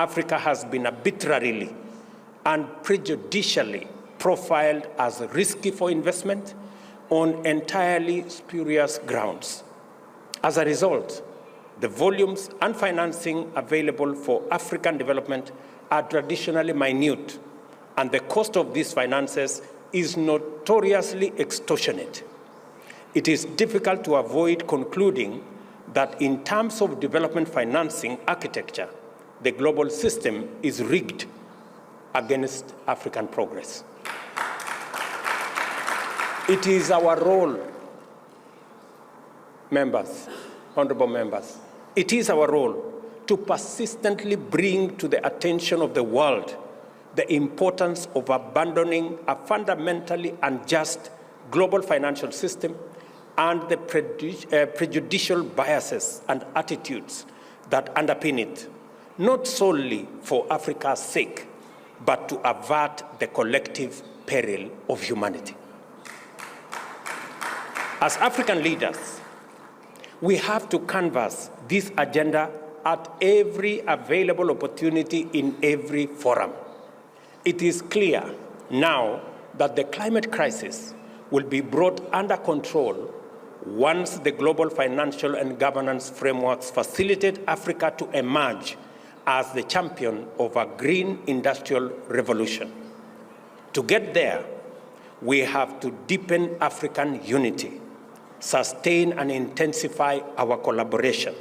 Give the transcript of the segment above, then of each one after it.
Africa has been arbitrarily and prejudicially profiled as risky for investment on entirely spurious grounds. As a result, the volumes and financing available for African development are traditionally minute, and the cost of these finances is notoriously extortionate. It is difficult to avoid concluding that in terms of development financing architecture, the global system is rigged against African progress. It is our role, members, honorable members, it is our role to persistently bring to the attention of the world the importance of abandoning a fundamentally unjust global financial system and the prejudicial biases and attitudes that underpin it, not solely for Africa's sake, but to avert the collective peril of humanity. As African leaders, we have to canvass this agenda at every available opportunity in every forum. It is clear now that the climate crisis will be brought under control once the global financial and governance frameworks facilitate Africa to emerge as the champion of a green industrial revolution. To get there, we have to deepen African unity, sustain and intensify our collaboration,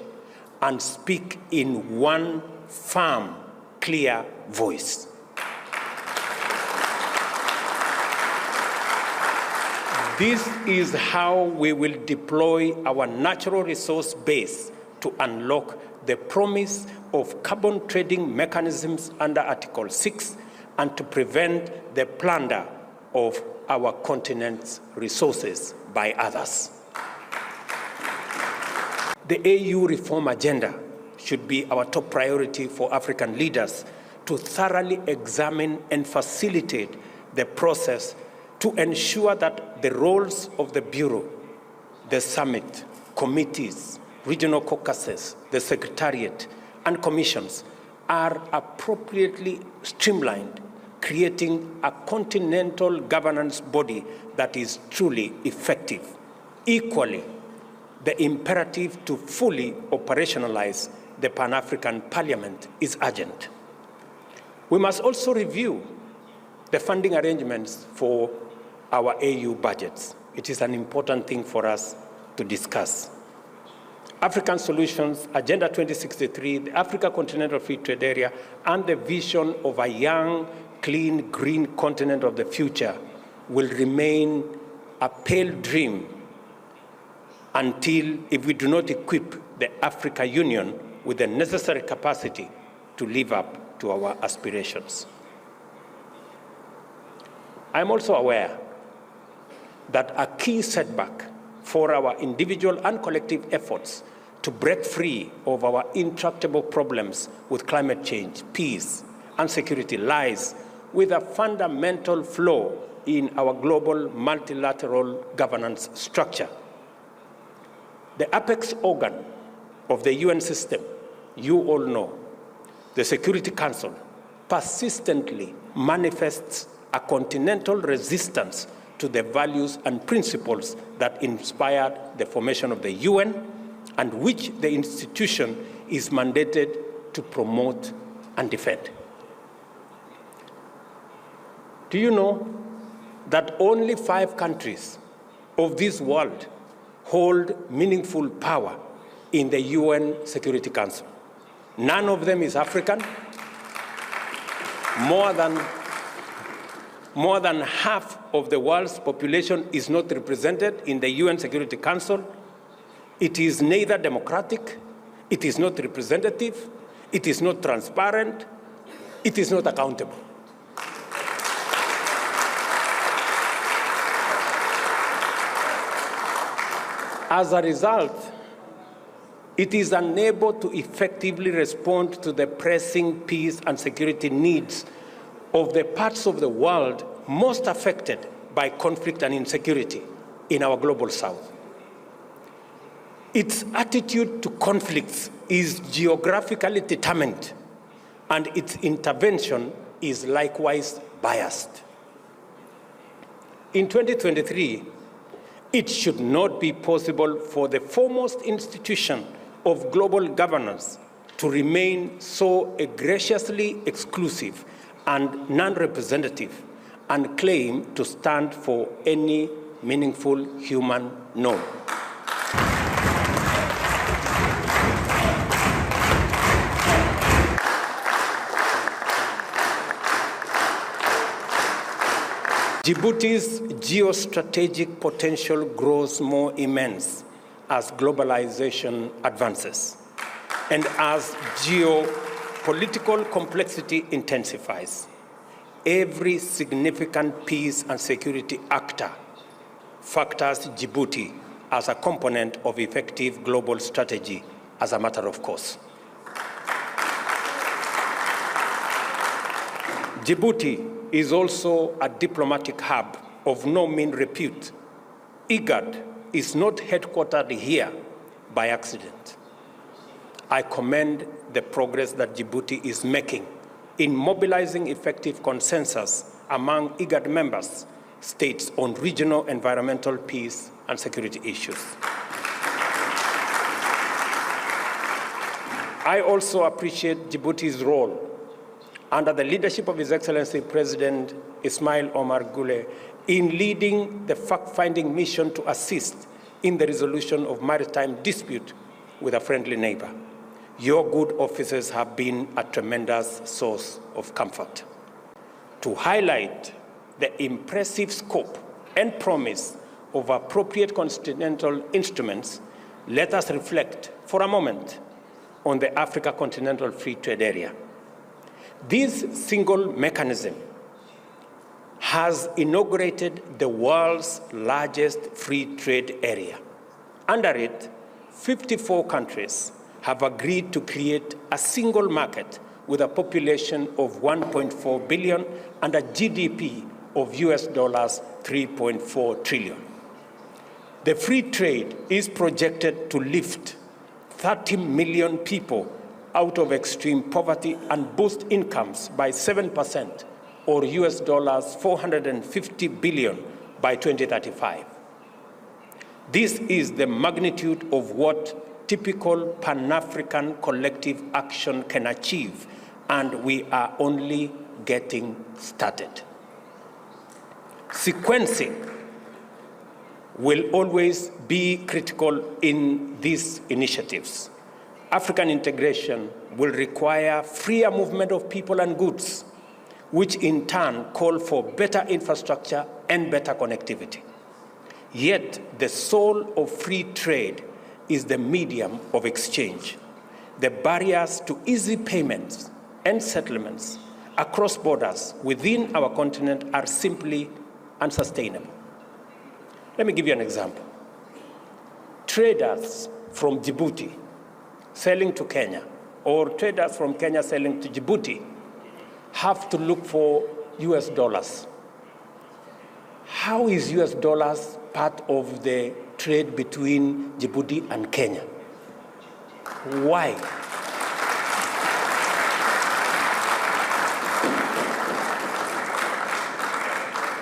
and speak in one firm, clear voice. This is how we will deploy our natural resource base to unlock the promise of carbon trading mechanisms under Article 6 and to prevent the plunder of our continent's resources by others. The AU reform agenda should be our top priority for African leaders to thoroughly examine and facilitate the process to ensure that the roles of the Bureau, the summit, committees, regional caucuses, the Secretariat, and commissions are appropriately streamlined, creating a continental governance body that is truly effective. Equally, the imperative to fully operationalize the Pan-African Parliament is urgent. We must also review the funding arrangements for our AU budgets. It is an important thing for us to discuss. African Solutions, Agenda 2063, the Africa Continental Free Trade Area, and the vision of a young, clean, green continent of the future will remain a pale dream until, if we do not equip the Africa Union with the necessary capacity to live up to our aspirations. I'm also aware that a key setback for our individual and collective efforts to break free of our intractable problems with climate change, peace, and security lies with a fundamental flaw in our global multilateral governance structure. The apex organ of the UN system, you all know, the Security Council, persistently manifests a continental resistance to the values and principles that inspired the formation of the UN and which the institution is mandated to promote and defend. Do you know that only 5 countries of this world hold meaningful power in the UN Security Council? None of them is African. More than half of the world's population is not represented in the UN Security Council. It is neither democratic, it is not representative, it is not transparent, it is not accountable. As a result, it is unable to effectively respond to the pressing peace and security needs of the parts of the world most affected by conflict and insecurity in our global south. Its attitude to conflicts is geographically determined and its intervention is likewise biased. In 2023, it should not be possible for the foremost institution of global governance to remain so egregiously exclusive and non-representative and claim to stand for any meaningful human norm. Djibouti's geostrategic potential grows more immense as globalization advances and as geopolitical complexity intensifies. Every significant peace and security actor factors Djibouti as a component of effective global strategy as a matter of course. Djibouti is also a diplomatic hub of no mean repute. IGAD is not headquartered here by accident. I commend the progress that Djibouti is making in mobilizing effective consensus among IGAD members states on regional environmental peace and security issues. I also appreciate Djibouti's role under the leadership of His Excellency President Ismail Omar Guelleh in leading the fact-finding mission to assist in the resolution of maritime dispute with a friendly neighbor. Your good offices have been a tremendous source of comfort. To highlight the impressive scope and promise of appropriate continental instruments, let us reflect for a moment on the Africa Continental Free Trade Area. This single mechanism has inaugurated the world's largest free trade area. Under it, 54 countries have agreed to create a single market with a population of 1.4 billion and a GDP of US dollars 3.4 trillion. The free trade is projected to lift 30 million people out of extreme poverty and boost incomes by 7%, or US dollars 450 billion by 2035. This is the magnitude of what typical Pan-African collective action can achieve, and we are only getting started. Sequencing will always be critical in these initiatives. African integration will require freer movement of people and goods, which in turn call for better infrastructure and better connectivity. Yet the soul of free trade is the medium of exchange. The barriers to easy payments and settlements across borders within our continent are simply unsustainable. Let me give you an example. Traders from Djibouti selling to Kenya, or traders from Kenya selling to Djibouti, have to look for US dollars. How is US dollars part of the trade between Djibouti and Kenya? Why?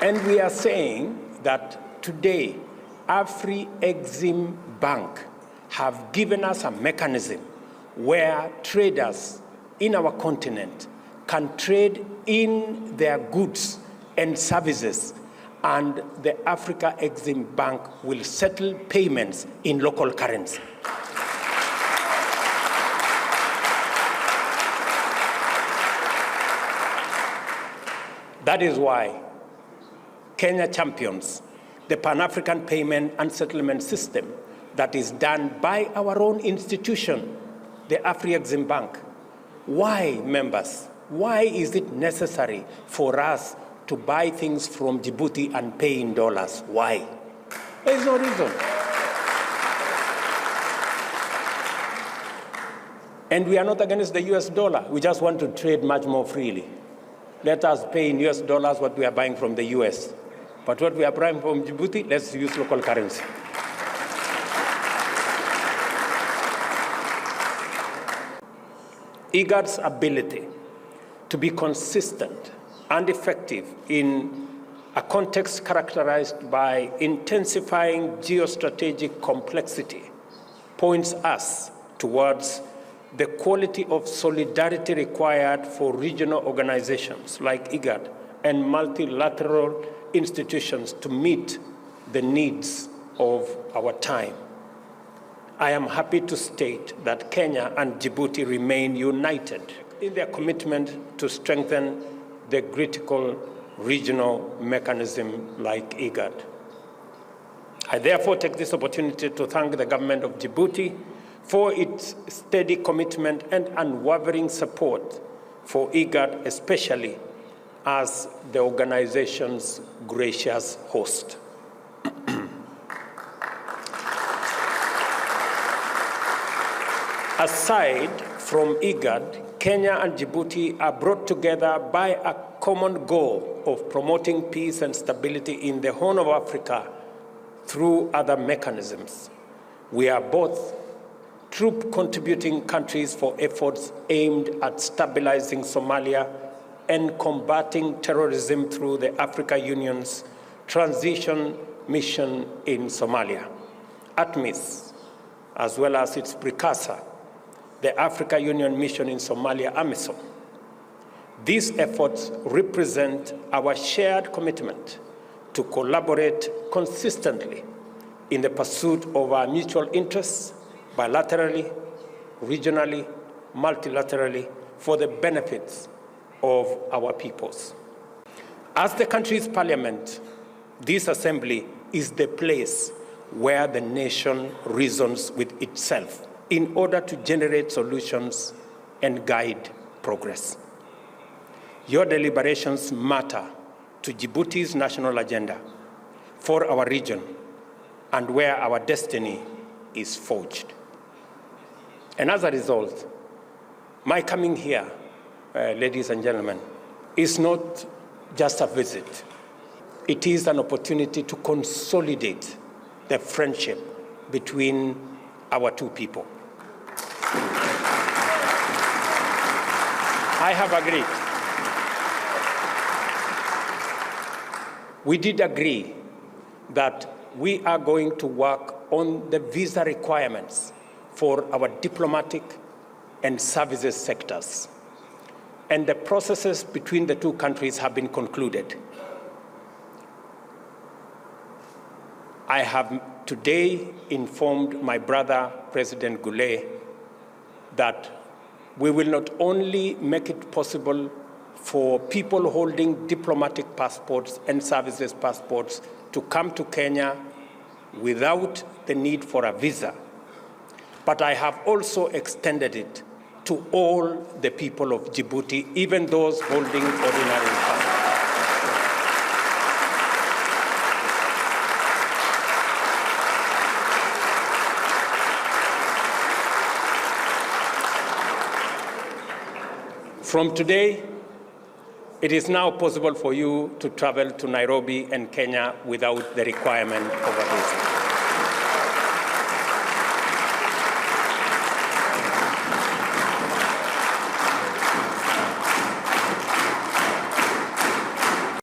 And we are saying that today, Afri-Exim Bank have given us a mechanism where traders in our continent can trade in their goods and services, and the Africa Exim Bank will settle payments in local currency. That is why Kenya champions the Pan-African payment and settlement system that is done by our own institution, the Afri-Exim Bank. Why, members? Why is it necessary for us to buy things from Djibouti and pay in dollars? Why? There is no reason. And we are not against the US dollar. We just want to trade much more freely. Let us pay in US dollars what we are buying from the US. But what we are buying from Djibouti, let's use local currency. IGAD's ability to be consistent and effective in a context characterized by intensifying geostrategic complexity points us towards the quality of solidarity required for regional organizations like IGAD and multilateral institutions to meet the needs of our time. I am happy to state that Kenya and Djibouti remain united in their commitment to strengthen the critical regional mechanism like IGAD. I therefore take this opportunity to thank the government of Djibouti for its steady commitment and unwavering support for IGAD, especially as the organization's gracious host. Aside from IGAD, Kenya and Djibouti are brought together by a common goal of promoting peace and stability in the Horn of Africa through other mechanisms. We are both troop-contributing countries for efforts aimed at stabilizing Somalia and combating terrorism through the African Union's transition mission in Somalia, ATMIS, as well as its precursor, the African Union mission in Somalia, AMISOM. These efforts represent our shared commitment to collaborate consistently in the pursuit of our mutual interests, bilaterally, regionally, multilaterally, for the benefits of our peoples. As the country's parliament, this assembly is the place where the nation reasons with itself in order to generate solutions and guide progress. Your deliberations matter to Djibouti's national agenda, for our region, and where our destiny is forged. And as a result, my coming here, ladies and gentlemen, is not just a visit. It is an opportunity to consolidate the friendship between our two people. I have agreed. We did agree that we are going to work on the visa requirements for our diplomatic and services sectors. And the processes between the two countries have been concluded. I have today informed my brother, President Goulet, that we will not only make it possible for people holding diplomatic passports and services passports to come to Kenya without the need for a visa, but I have also extended it to all the people of Djibouti, even those holding ordinary passports. From today, it is now possible for you to travel to Nairobi and Kenya without the requirement of a visa.